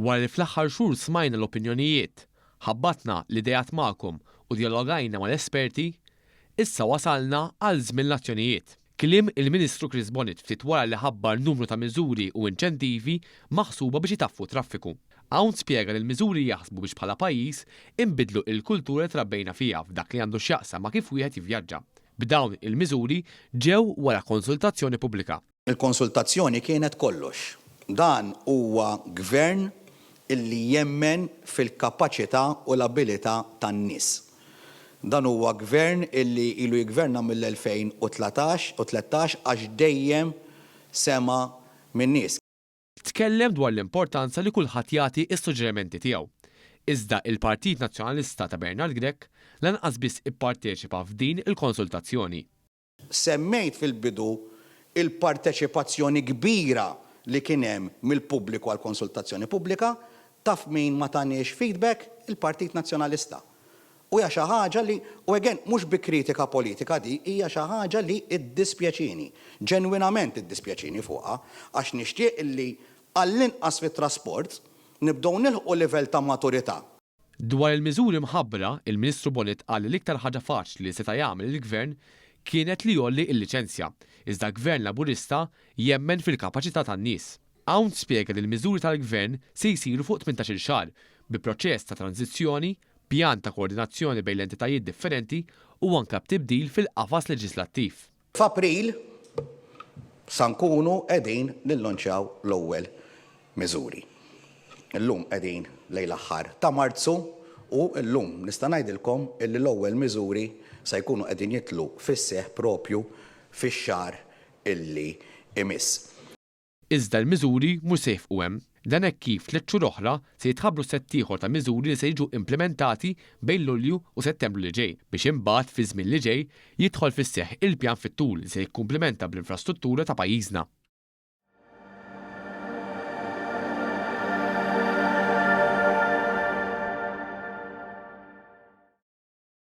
Wara li fl-aħħar xhur smajna l-opinjonijiet, ħabbatna l-idejat magħkom u dialogajna mal-esperti, issa wasalna għal żmien l-azzjonijiet. Kliem il-Ministru Chris Bonnet ftit wara li ħabbar numru ta' miżuri u inċentivi maħsuba biex itaffu traffiku. Hawn spjega li l-miżuri jaħsbu biex bħala pajjiż inbidlu l-kultura li trabbejna fiha f'dak li għandu x'jaqsam ma' kif wieħed jivvjaġġa. B'dawn il-miżuri ġew wara konsultazzjoni pubblika. Il-konsultazzjoni kienet kollox. Dan huwa gvern illi jemmen fil-kapaċità u l-abilità tan-nies. Dan huwa gvern illi ilu jgverna mill-2013 għax dejjem sema min-nies. Tkellem dwar l-importanza li kulħadd jagħti s-suġġerimenti tiegħu. Iżda il-Partit Nazzjonalista ta' Bernard Grech lanqas biss ipparteċipa f'din il-konsultazzjoni. Semmejt fil-bidu il-parteċipazzjoni kbira li kien hemm mill-pubbliku għall konsultazzjoni pubblika, taf min ma taniex feedback il-Partit Nazzjonalista. U hija xi ħaġa li, u again, mhux bi kritika politika di, hija xi ħaġa li iddispjaċini, ġenwinament iddispjaċini fuqha, għax nixtieq li għall-inqas fit-trasport nibdew nilħqu livell ta' maturità. Dwar il-miżuri mħabbra, il-Ministru Bonnet qal li l-iktar ħaġa faċli li seta' jagħmel il-Gvern kienet li jolli l-liċenzja, iżda Gvern Laburista jemmen fil-kapaċità tan-nies. Hawn spjega li l-miżuri tal-Gvern se jsiru fuq 18-il xahar bi proċess ta' tranzizzjoni, pjan ta' koordinazzjoni bejn l-entitajiet differenti u anke b'tibdil fil-qafas leġislattiv. F'April sa nkunu qegħdin nillonċjaw l-ewwel miżuri. Illum qegħdin lejn l-aħħar ta' Marzu u llum nista' ngħidilkom illi l-ewwel miżuri se jkunu qegħdin jitlu fis-seħħ propju fix-xahar illi imiss. Iżda l-miżuri mhux se jifqu hemm. Dan hekk kif tliet xhur oħra se jitħabbru sett ieħor ta' miżuri li se jiġu implementati bejn Lulju u Settembru li ġej biex imbagħad fi żmien li ġej jidħol fis-seħħ il-pjan fit-tul li se jikkumplementa bl-infrastruttura ta' pajjiżna.